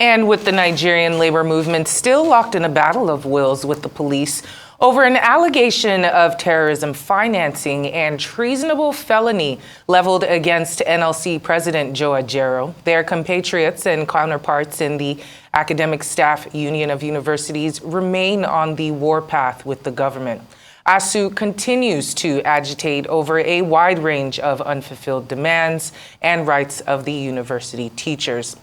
And with the Nigerian labor movement still locked in a battle of wills with the police over an allegation of terrorism financing and treasonable felony leveled against NLC President Joe Ajaero, their compatriots and counterparts in the Academic Staff Union of Universities remain on the warpath with the government. ASUU continues to agitate over a wide range of unfulfilled demands and rights of the university teachers.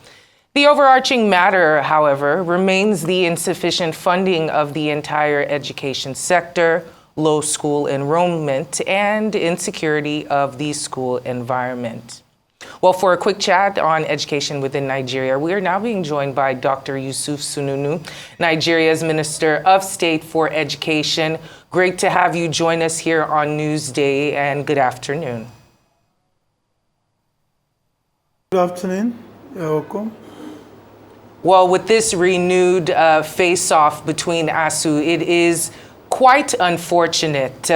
The overarching matter, however, remains the insufficient funding of the entire education sector, low school enrollment, and insecurity of the school environment. Well, for a quick chat on education within Nigeria, we are now being joined by Dr. Yusuf Sununu, Nigeria's Minister of State for Education. Great to have you join us here on Newsday, and good afternoon. Good afternoon. You're welcome. Well, with this renewed face-off between ASUU, it is quite unfortunate.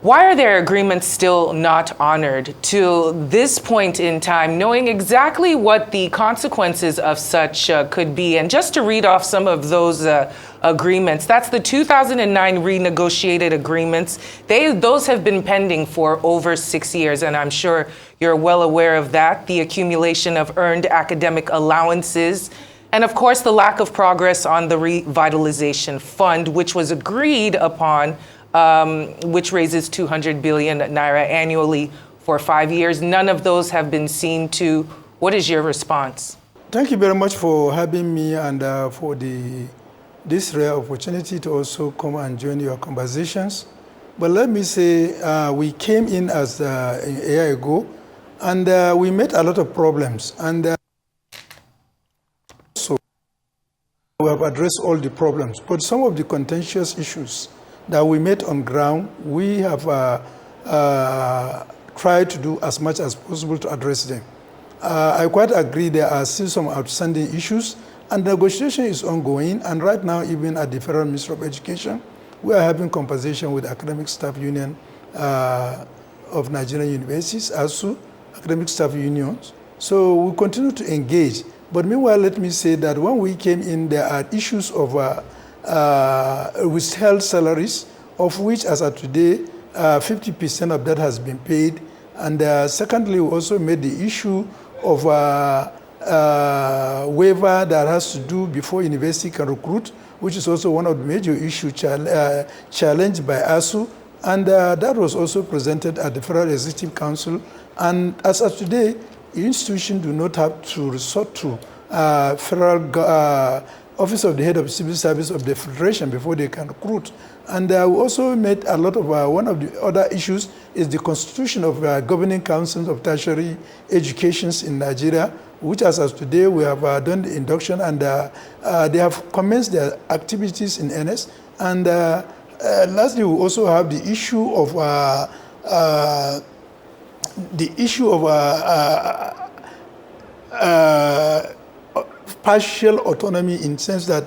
Why are their agreements still not honored to this point in time, knowing exactly what the consequences of such could be? And just to read off some of those agreements, that's the 2009 renegotiated agreements. Those have been pending for over 6 years, and I'm sure you're well aware of that. The accumulation of earned academic allowances, and of course, the lack of progress on the revitalization fund, which was agreed upon, which raises 200 billion naira annually for 5 years. None of those have been seen to. What is your response? Thank you very much for having me and for this rare opportunity to also come and join your conversations. But let me say, we came in as a year ago, and we met a lot of problems. And so we have addressed all the problems. But some of the contentious issues that we met on ground, we have tried to do as much as possible to address them. I quite agree there are still some outstanding issues, and negotiation is ongoing. And right now, even at the Federal Ministry of Education, we are having conversation with Academic Staff Union of Nigerian Universities, ASUU, Academic Staff Unions. So we continue to engage. But meanwhile, let me say that when we came in, there are issues of withheld salaries, of which, as of today, 50% of that has been paid. And secondly, we also made the issue of waiver that has to do before university can recruit, which is also one of the major issues challenged by ASUU. And that was also presented at the Federal Executive Council. And as of today, institutions do not have to resort to Federal Office of the Head of Civil Service of the Federation before they can recruit. And we also made a lot of, one of the other issues is the constitution of governing councils of tertiary educations in Nigeria, which as of today we have done the induction, and they have commenced their activities in earnest. And lastly, we also have the issue of partial autonomy, in the sense that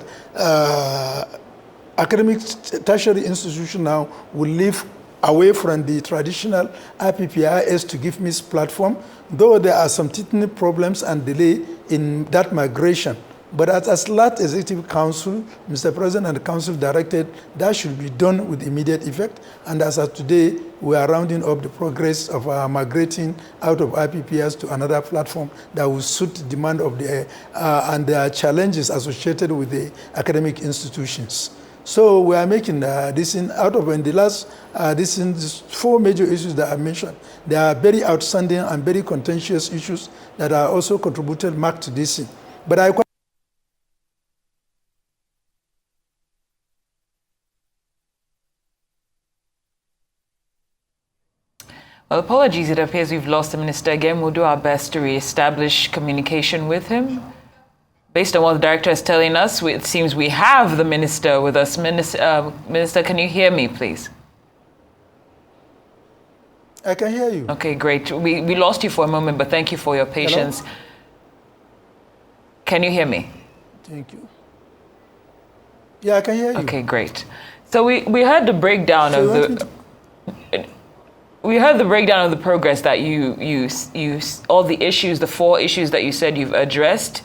academic tertiary institution now will live away from the traditional IPPIS to give MIS platform, though there are some technical problems and delay in that migration. But as last Executive Council, Mr. President and the Council directed, that should be done with immediate effect. And as of today, we are rounding up the progress of migrating out of IPPS to another platform that will suit the demand of the and the challenges associated with the academic institutions. So we are making this out of, in the last, these 4 major issues that I mentioned. There are very outstanding and very contentious issues that are also contributed mark to this. But I Well, apologies, it appears we've lost the minister again. We'll do our best to reestablish communication with him. Based on what the director is telling us, it seems we have the minister with us. Minister, can you hear me, please? I can hear you. Okay, great. We lost you for a moment, but thank you for your patience. Hello? Can you hear me? Thank you. Yeah, I can hear you. Okay, great. So we heard the breakdown of the... We heard the breakdown of the progress that you all the issues, the 4 issues that you said you've addressed.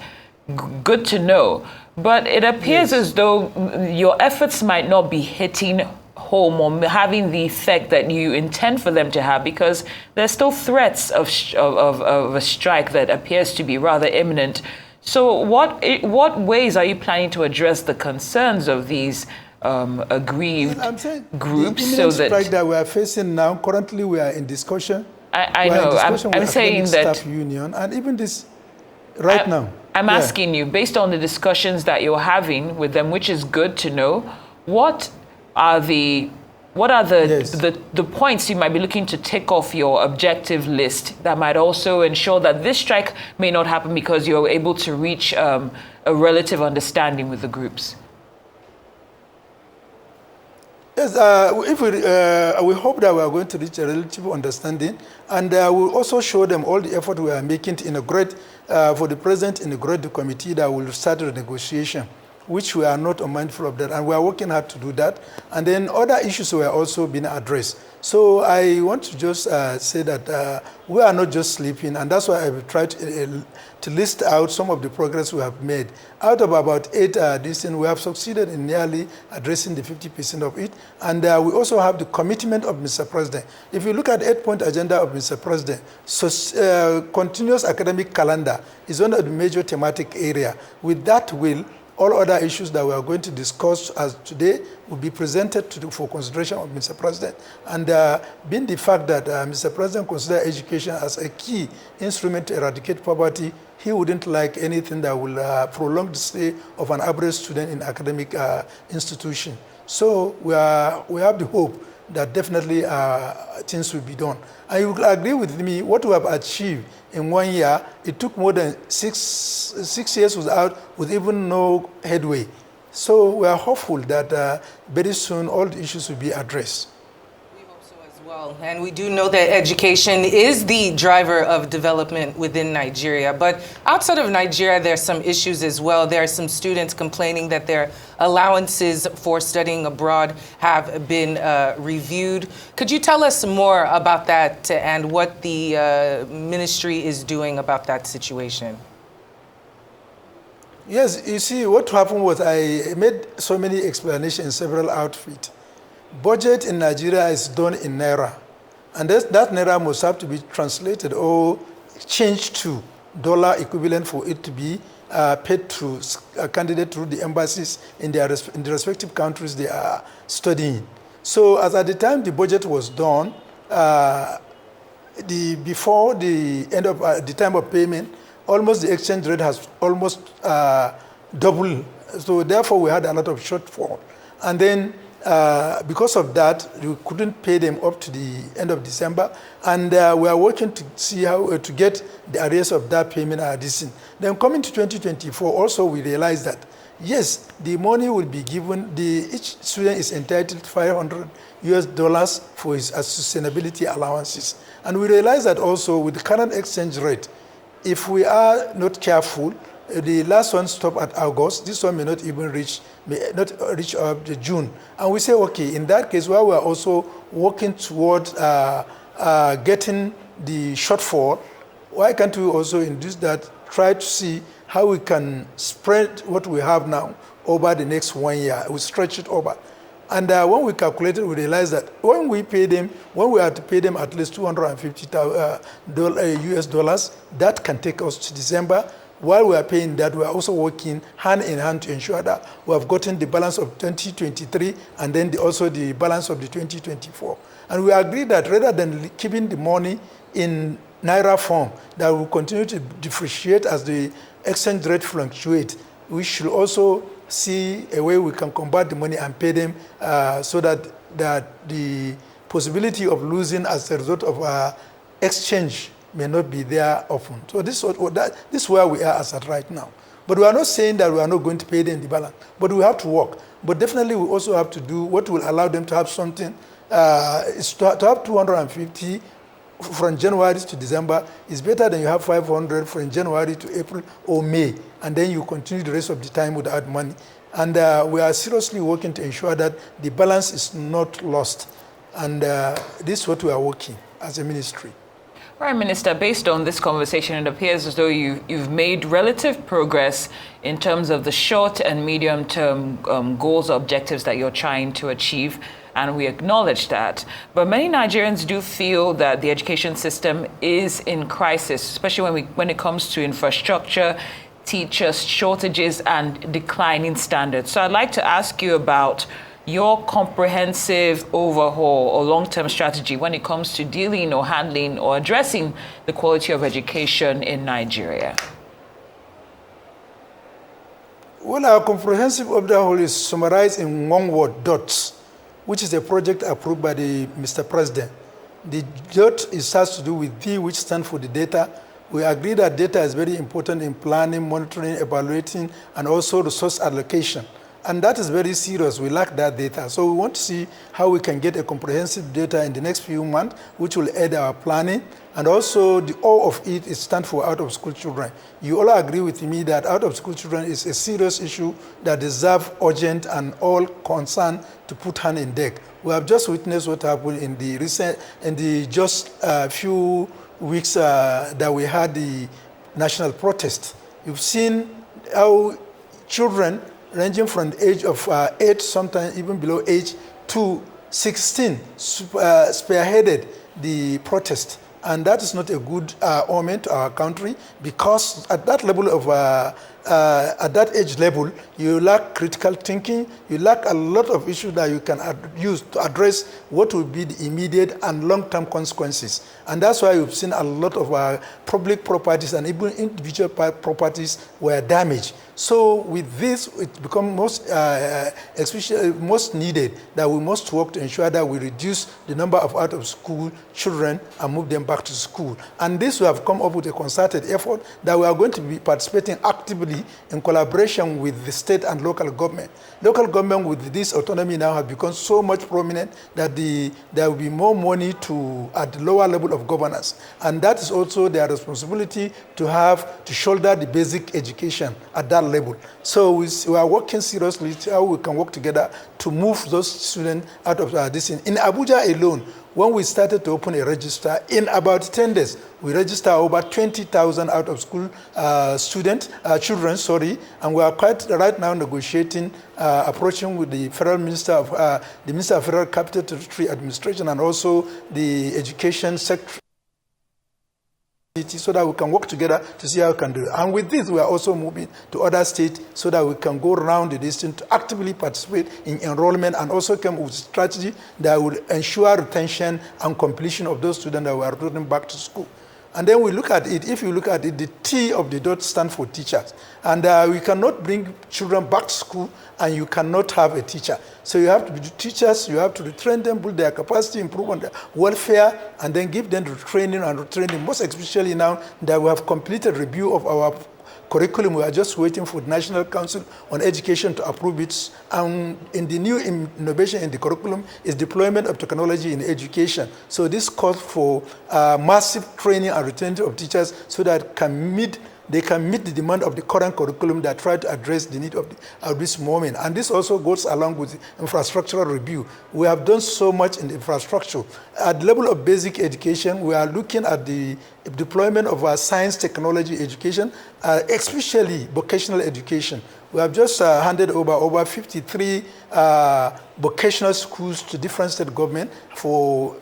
good to know. But it appears as though your efforts might not be hitting home or having the effect that you intend for them to have, because there's still threats of a strike that appears to be rather imminent. So what ways are you planning to address the concerns of these aggrieved groups? The imminent strike that we are facing now, currently we are in discussion. I know. I'm saying that staff union, and even this now. I'm asking you, based on the discussions that you're having with them, which is good to know, what are the points you might be looking to tick off your objective list that might also ensure that this strike may not happen because you're able to reach a relative understanding with the groups? Yes, we hope that we are going to reach a relative understanding, and we'll also show them all the effort we are making to integrate, for the president, integrate the committee that will start the negotiation, which we are not unmindful of that, and we are working hard to do that. And then other issues were also being addressed. So I want to just say that we are not just sleeping, and that's why I've tried to list out some of the progress we have made. Out of about 8 we have succeeded in nearly addressing the 50% of it, and we also have the commitment of Mr. President. If you look at the 8-point agenda of Mr. President, continuous academic calendar is one of the major thematic area. With that all other issues that we are going to discuss as today will be presented for consideration of Mr. President. And being the fact that Mr. President considers education as a key instrument to eradicate poverty, he wouldn't like anything that will prolong the stay of an average student in academic institution. So we have the hope that definitely things will be done. And you will agree with me, what we have achieved in 1 year, it took more than six years with even no headway. So we are hopeful that very soon all the issues will be addressed. We hope so as well. And we do know that education is the driver of development within Nigeria. But outside of Nigeria, there are some issues as well. There are some students complaining that their allowances for studying abroad have been reviewed. Could you tell us more about that and what the ministry is doing about that situation? Yes, you see, what happened was I made so many explanations in several outfits. Budget in Nigeria is done in Naira, and that Naira must have to be translated or changed to dollar equivalent for it to be paid to a candidate through the embassies in the respective countries they are studying. So as at the time the budget was done, before the end of the time of payment, almost the exchange rate has almost doubled. So therefore we had a lot of shortfall. And then because of that, we couldn't pay them up to the end of December. And we are working to see how to get the arrears of that payment addition. Then coming to 2024, also we realized that, yes, the money will be given, each student is entitled to $500 for his sustainability allowances. And we realized that also with the current exchange rate, if we are not careful, the last one stopped at August. This one may not reach June. And we say, okay, in that case, while we are also working toward getting the shortfall, why can't we also induce that, try to see how we can spread what we have now over the next 1 year. We stretch it over. And when we calculated, we realized that when we have to pay them at least $250,000 that can take us to December. While we are paying that, we are also working hand in hand to ensure that we have gotten the balance of 2023 and then also the balance of the 2024. And we agree that rather than keeping the money in Naira form that will continue to depreciate as the exchange rate fluctuates, we should also see a way we can convert the money and pay them so that the possibility of losing as a result of exchange may not be there often. So this is where we are as at right now. But we are not saying that we are not going to pay them the balance, but we have to work. But definitely we also have to do what will allow them to have something, is to have 250 from January to December is better than you have 500 from January to April or May, and then you continue the rest of the time without money. And we are seriously working to ensure that the balance is not lost. And this is what we are working as a ministry. Prime Minister, based on this conversation, it appears as though you've made relative progress in terms of the short and medium-term goals or objectives that you're trying to achieve, and we acknowledge that. But many Nigerians do feel that the education system is in crisis, especially when it comes to infrastructure, teachers, shortages, and declining standards. So I'd like to ask you about your comprehensive overhaul or long-term strategy when it comes to dealing or handling or addressing the quality of education in Nigeria. Well, our comprehensive overhaul is summarized in one word, DOTS, which is a project approved by the Mr. President. The DOT has to do with D, which stands for the data. We agree that data is very important in planning, monitoring, evaluating, and also resource allocation. And that is very serious. We lack that data. So we want to see how we can get a comprehensive data in the next few months, which will aid our planning. And also, the O of it stands for out-of-school children. You all agree with me that out-of-school children is a serious issue that deserves urgent and all concern to put hand in deck. We have just witnessed what happened in the just few weeks that we had the national protest. You've seen how children ranging from the age of 8, sometimes even below age, to 16, spearheaded the protest. And that is not a good omen to our country, because at that level of, at that age level, you lack critical thinking, you lack a lot of issues that you can use to address what will be the immediate and long-term consequences. And that's why you've seen a lot of public properties and even individual properties were damaged. So with this, it becomes especially most needed that we must work to ensure that we reduce the number of out-of-school children and move them back to school. And this we have come up with a concerted effort that we are going to be participating actively in collaboration with the state and local government. Local government with this autonomy now have become so much prominent that there will be more money at the lower level of governance. And that is also their responsibility to shoulder the basic education at that level. So we are working seriously to how we can work together to move those students out of this. In Abuja alone, when we started to open a register, in about 10 days, we registered over 20,000 out-of-school children, and we are quite right now negotiating, approaching with the Federal Minister of the Minister of Federal Capital Territory Administration and also the Education Secretary, so that we can work together to see how we can do it. And with this, we are also moving to other states so that we can go around the distance to actively participate in enrollment and also come with a strategy that will ensure retention and completion of those students that we are returning back to school. And then we look at it, if you look at it, the T of the dot stands for teachers. And we cannot bring children back to school and you cannot have a teacher. So you have to be teachers, you have to retrain them, build their capacity, improve on their welfare, and then give them the training and retraining, most especially now that we have completed review of our curriculum. We are just waiting for the National Council on Education to approve it. And in the new innovation in the curriculum is deployment of technology in education. So this calls for massive training and retention of teachers so that they can meet the demand of the current curriculum that try to address the need of this moment. And this also goes along with infrastructural review. We have done so much in the infrastructure. At the level of basic education, we are looking at the deployment of our science technology education, especially vocational education. We have just handed over 53 vocational schools to different state government for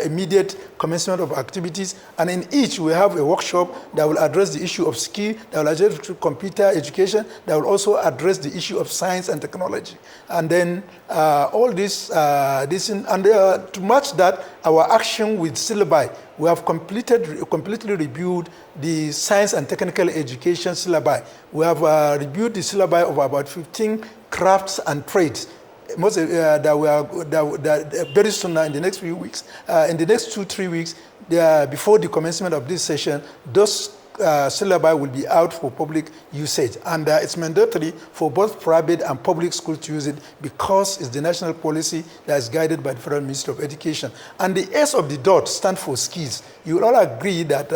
immediate commencement of activities. And in each, we have a workshop that will address the issue of skill, that will address computer education, that will also address the issue of science and technology. And then all this, to match that, our action with syllabi, we have completely reviewed the science and technical education syllabi. We have reviewed the syllabi of about 15 crafts and trades. Most that very soon now, in the next few weeks, in the next 2-3 weeks, before the commencement of this session, those syllabi will be out for public usage. And it's mandatory for both private and public schools to use it because it's the national policy that is guided by the Federal Ministry of Education. And the S of the dot stands for skills. You will all agree that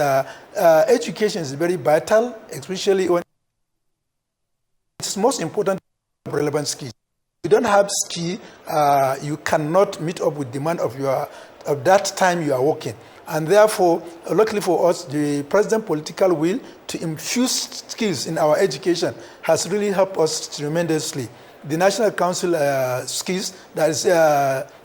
education is very vital, especially when it's most important to have relevant skills. If you don't have skill, you cannot meet up with demand of that time you are working. And therefore, luckily for us, the president's political will to infuse skills in our education has really helped us tremendously. The National Council skills that is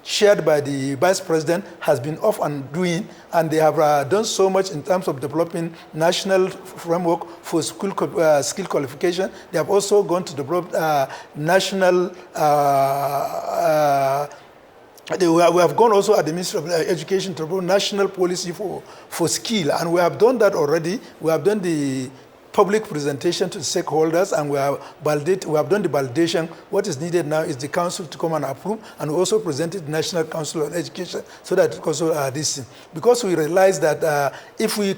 shared by the Vice President has been off and doing, and they have done so much in terms of developing national framework for skill qualification. They have also gone to develop national we have gone also at the Ministry of Education to develop national policy for skill, and we have done that already. We have done the public presentation to the stakeholders, and we have done the validation. What is needed now is the council to come and approve, and we also presented the National Council on Education so that it also this thing. Because we realize that if we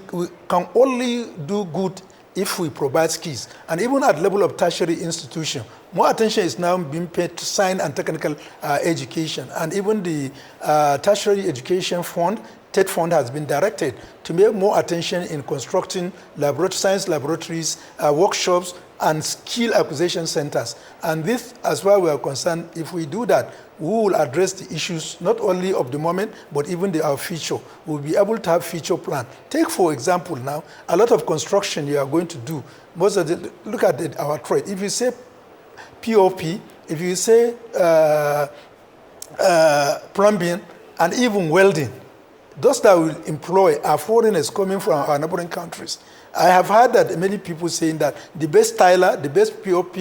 can only do good if we provide skills, and even at the level of tertiary institution, more attention is now being paid to science and technical education, and even the tertiary education fund, TED fund, has been directed to make more attention in constructing science laboratories, workshops, and skill acquisition centers. And this, as far as we are concerned, if we do that, we will address the issues not only of the moment, but even our future. We'll be able to have future plan. Take, for example, now, a lot of construction you are going to do. Look at our trade. If you say POP, if you say plumbing, and even welding, those that will employ are foreigners coming from our neighboring countries. I have heard that many people saying that the best tiler, the best POP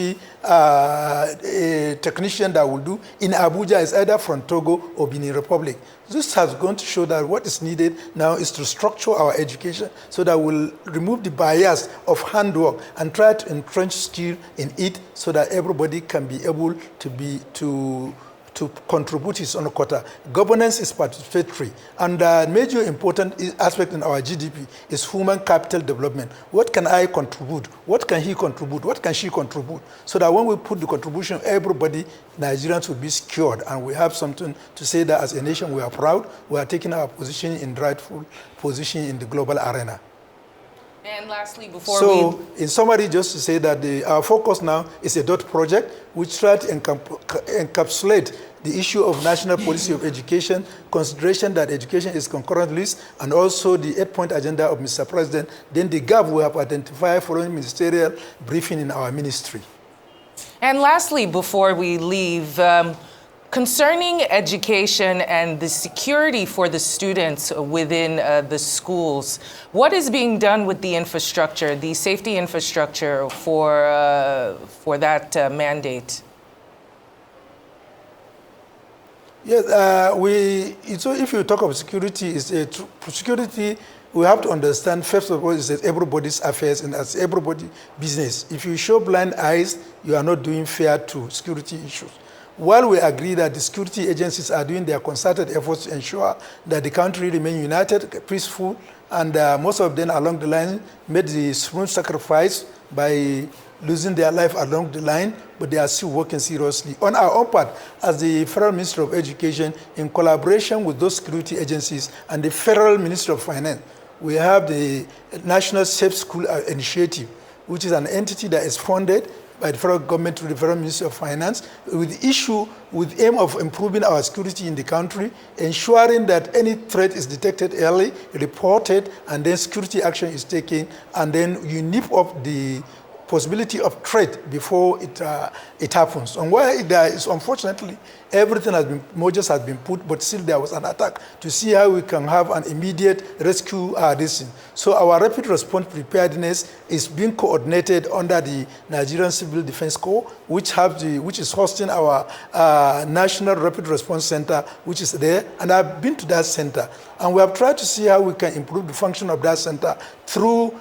technician that will do in Abuja is either from Togo or Benin Republic. This has gone to show that what is needed now is to structure our education so that we'll remove the bias of handwork and try to entrench skill in it so that everybody can be able to contribute his own quota. Governance is participatory, and a major important aspect in our GDP is human capital development. What can I contribute? What can he contribute? What can she contribute? So that when we put the contribution, everybody, Nigerians, will be secured, and we have something to say that as a nation we are proud. We are taking our position in rightful position in the global arena. And lastly, before in summary, just to say that our focus now is a DOT project, which tries to encapsulate the issue of national policy of education, consideration that education is concurrent list, and also the 8-point agenda of Mr. President, then the gap we have identified following ministerial briefing in our ministry. And lastly, before we leave, concerning education and the security for the students within the schools, what is being done with the infrastructure, the safety infrastructure for that mandate? Yes, so if you talk of security, security, we have to understand, first of all, it's everybody's affairs and it's everybody's business. If you show blind eyes, you are not doing fair to security issues. While we agree that the security agencies are doing their concerted efforts to ensure that the country remains united, peaceful, and most of them along the line made the smooth sacrifice by losing their life along the line, but they are still working seriously. On our own part, as the Federal Minister of Education, in collaboration with those security agencies and the Federal Minister of Finance, we have the National Safe School Initiative, which is an entity that is funded by the federal government through the Federal Ministry of Finance, with the aim of improving our security in the country, ensuring that any threat is detected early, reported, and then security action is taken, and then you nip up the possibility of threat before it happens. And where there is, unfortunately, everything measures has been put, but still there was an attack to see how we can have an immediate rescue So our rapid response preparedness is being coordinated under the Nigerian Civil Defense Corps, which is hosting our National Rapid Response Center, which is there. And I've been to that center, and we have tried to see how we can improve the function of that center through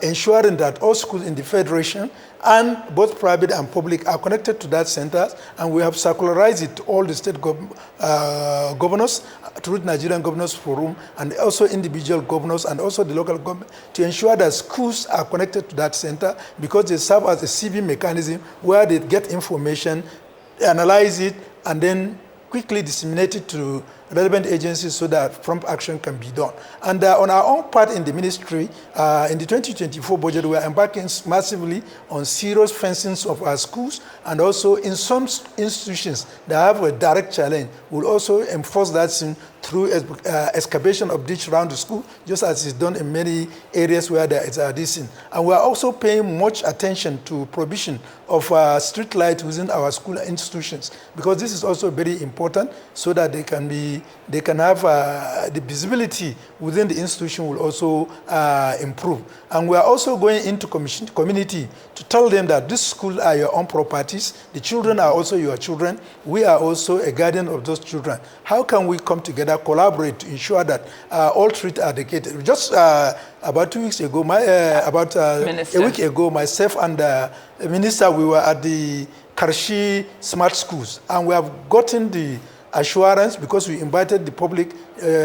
ensuring that all schools in the Federation and both private and public are connected to that center, and we have circularized it to all the state governors through the Nigerian Governors Forum, and also individual governors and also the local government, to ensure that schools are connected to that center, because they serve as a sieving mechanism where they get information, analyze it, and then quickly disseminate it to relevant agencies so that prompt action can be done. And on our own part in the ministry, in the 2024 budget, we are embarking massively on serious fencing of our schools, and also in some institutions that have a direct challenge, we'll also enforce that through excavation of ditch around the school, just as is done in many areas where there is a this. And we are also paying much attention to provision of street lights within our school institutions, because this is also very important, so that they can have the visibility within the institution will also improve. And we are also going into community to tell them that these schools are your own properties. The children are also your children. We are also a guardian of those children. How can we come together, collaborate to ensure that all streets are dedicated? Just about 2 weeks ago, a week ago, myself and the minister, we were at the Karshi Smart Schools, and we have gotten the assurance, because we invited the public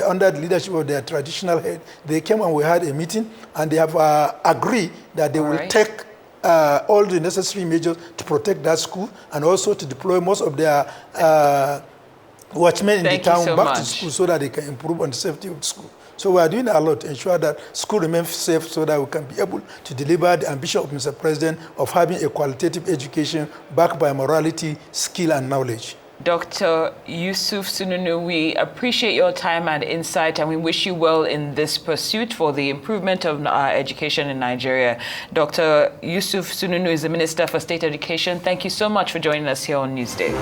under the leadership of their traditional head. They came and we had a meeting, and they have agreed that they will take all the necessary measures to protect that school, and also to deploy most of their watchmen in the town back to school, so that they can improve on the safety of the school. So we are doing a lot to ensure that school remains safe, so that we can be able to deliver the ambition of Mr. President of having a qualitative education backed by morality, skill, and knowledge. Dr. Yusuf Sununu, we appreciate your time and insight, and we wish you well in this pursuit for the improvement of our education in Nigeria. Dr. Yusuf Sununu is the Minister for State Education. Thank you so much for joining us here on Newsday.